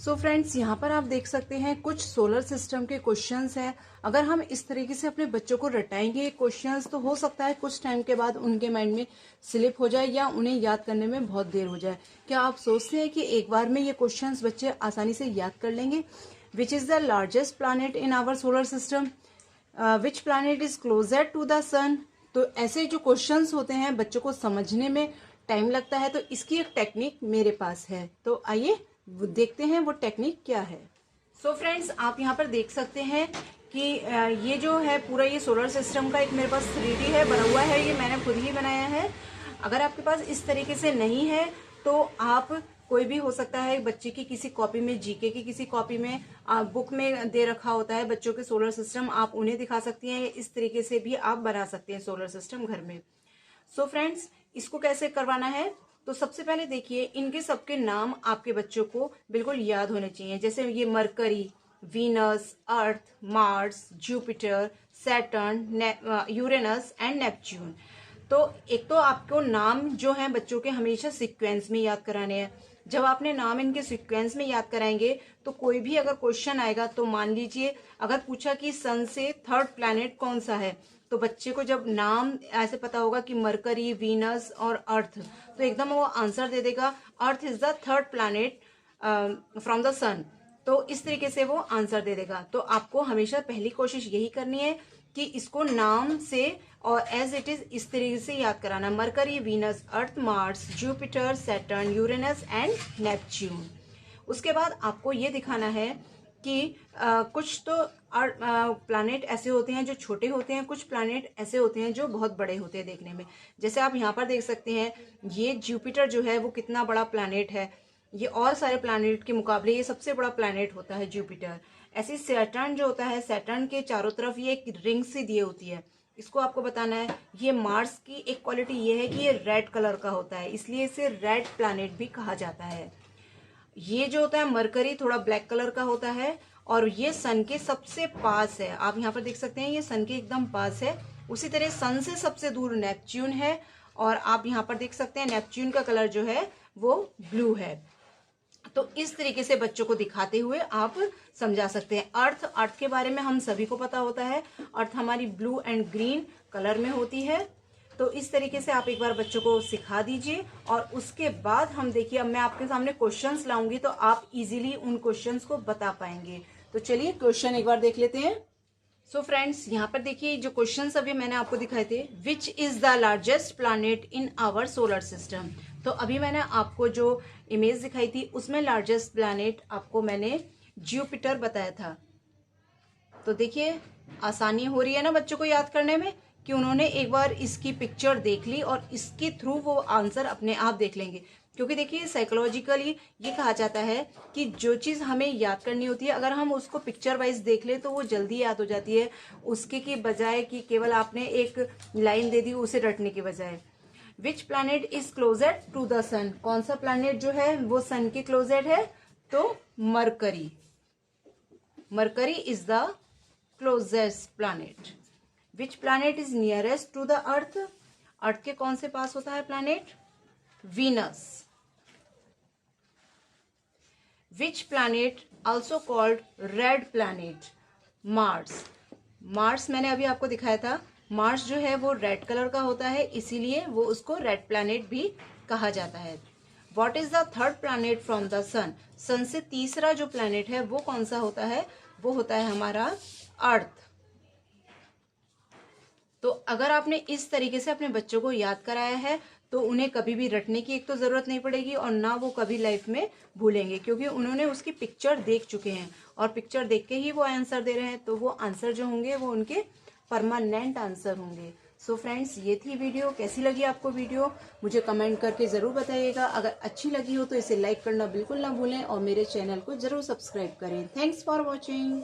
So friends, यहाँ पर आप देख सकते हैं कुछ सोलर सिस्टम के क्वेश्चंस हैं। अगर हम इस तरीके से अपने बच्चों को रटाएंगे क्वेश्चंस, तो हो सकता है कुछ टाइम के बाद उनके माइंड में स्लिप हो जाए या उन्हें याद करने में बहुत देर हो जाए। क्या आप सोचते हैं कि एक बार में ये क्वेश्चंस बच्चे आसानी से याद कर लेंगे? Which is the largest planet in our solar system? Which planet is closer to the sun? तो ऐसे जो क्वेश्चंस होते हैं बच्चों को समझने में टाइम लगता है, तो इसकी एक टेक्निक मेरे पास है। तो आइए देखते हैं वो टेक्निक क्या है। सो फ्रेंड्स, आप यहाँ पर देख सकते हैं कि ये जो है पूरा ये सोलर सिस्टम का एक मेरे पास 3D है बना हुआ है। ये मैंने खुद ही बनाया है। अगर आपके पास इस तरीके से नहीं है तो आप कोई भी हो सकता है, बच्चे की किसी कॉपी में, जीके की किसी कॉपी में, बुक में दे रखा होता है बच्चों के सोलर सिस्टम, आप उन्हें दिखा सकती हैं। इस तरीके से भी आप बना सकते हैं सोलर सिस्टम घर में। सो फ्रेंड्स, इसको कैसे करवाना है? तो सबसे पहले देखिए, इनके सबके नाम आपके बच्चों को बिल्कुल याद होने चाहिए। जैसे ये mercury, Venus, earth, Mars, Jupiter, Saturn, Uranus and Neptune. तो एक तो आपको नाम जो है बच्चों के हमेशा सीक्वेंस में याद कराने हैं। जब आपने नाम इनके सीक्वेंस में याद कराएंगे तो कोई भी अगर क्वेश्चन आएगा, तो मान लीजिए अगर पूछा कि सन से थर्ड प्लैनेट कौन सा है, तो बच्चे को जब नाम ऐसे पता होगा कि मरकरी, वीनस और अर्थ, तो एकदम वो आंसर दे देगा, Earth is the third planet from the sun. तो इस तरीके से वो आंसर दे देगा। तो आपको हमेशा पहली कोशिश यही करनी है कि इसको नाम से और एज इट इज इस तरीके से याद कराना। Mercury, Venus, earth, Mars, Jupiter, Saturn, Uranus and Neptune. उसके बाद आपको ये दिखाना है कि कुछ तो प्लैनेट ऐसे होते हैं जो छोटे होते हैं, कुछ प्लैनेट ऐसे होते हैं जो बहुत बड़े होते हैं देखने में। जैसे आप यहाँ पर देख सकते हैं, ये जुपिटर जो है वो कितना बड़ा प्लैनेट है। ये और सारे प्लैनेट के मुकाबले ये सबसे बड़ा प्लैनेट होता है जुपिटर। ऐसे सैटर्न जो होता है, सैटर्न के चारों तरफ ये एक रिंग सी दी होती है, इसको आपको बताना है। ये मार्स की एक क्वालिटी ये है कि ये रेड कलर का होता है, इसलिए इसे रेड प्लैनेट भी कहा जाता है। ये जो होता है मरकरी, थोड़ा ब्लैक कलर का होता है और ये सन के सबसे पास है। आप यहाँ पर देख सकते हैं ये सन के एकदम पास है। उसी तरह सन से सबसे दूर नेपच्यून है और आप यहाँ पर देख सकते हैं नेपच्यून का कलर जो है वो ब्लू है। तो इस तरीके से बच्चों को दिखाते हुए आप समझा सकते हैं। अर्थ के बारे में हम सभी को पता होता है, अर्थ हमारी ब्लू एंड ग्रीन कलर में होती है। तो इस तरीके से आप एक बार बच्चों को सिखा दीजिए और उसके बाद हम देखिए, अब मैं आपके सामने क्वेश्चंस लाऊंगी तो आप इजीली उन क्वेश्चंस को बता पाएंगे। तो चलिए क्वेश्चन एक बार देख लेते हैं। सो फ्रेंड्स, यहाँ पर देखिए जो क्वेश्चंस अभी मैंने आपको दिखाए थे, which is the largest planet in our solar system. तो अभी मैंने आपको जो इमेज दिखाई थी उसमें लार्जेस्ट प्लैनेट आपको मैंने जुपिटर बताया था। तो देखिए आसानी हो रही है ना बच्चों को याद करने में, कि उन्होंने एक बार इसकी पिक्चर देख ली और इसके थ्रू वो आंसर अपने आप देख लेंगे। क्योंकि देखिए साइकोलॉजिकली ये कहा जाता है कि जो चीज़ हमें याद करनी होती है, अगर हम उसको पिक्चर वाइज देख ले तो वो जल्दी याद हो जाती है, उसके की बजाय कि केवल आपने एक लाइन दे दी उसे रटने की बजाय। Which planet is closer to the sun? कौन सा प्लैनेट जो है वो सन के क्लोजर है? तो Mercury. Mercury is the closest planet. Which planet is nearest to the Earth? Earth के कौन से पास होता है planet? Venus. Which planet also called red planet? Mars. Mars मैंने अभी आपको दिखाया था, मार्स जो है वो रेड कलर का होता है, इसीलिए वो उसको रेड प्लैनेट भी कहा जाता है। What is the third planet from the sun? Sun से तीसरा जो प्लैनेट है वो कौन सा होता है? वो होता है हमारा अर्थ। तो अगर आपने इस तरीके से अपने बच्चों को याद कराया है तो उन्हें कभी भी रटने की एक तो जरूरत नहीं पड़ेगी और ना वो कभी लाइफ में भूलेंगे, क्योंकि उन्होंने उसकी पिक्चर देख चुके हैं और पिक्चर देख के ही वो आंसर दे रहे हैं। तो वो आंसर जो होंगे वो उनके परमानेंट आंसर होंगे। सो फ्रेंड्स, ये थी वीडियो। कैसी लगी आपको वीडियो मुझे कमेंट करके ज़रूर बताइएगा। अगर अच्छी लगी हो तो इसे लाइक करना बिल्कुल ना भूलें और मेरे चैनल को ज़रूर सब्सक्राइब करें। Thanks for watching.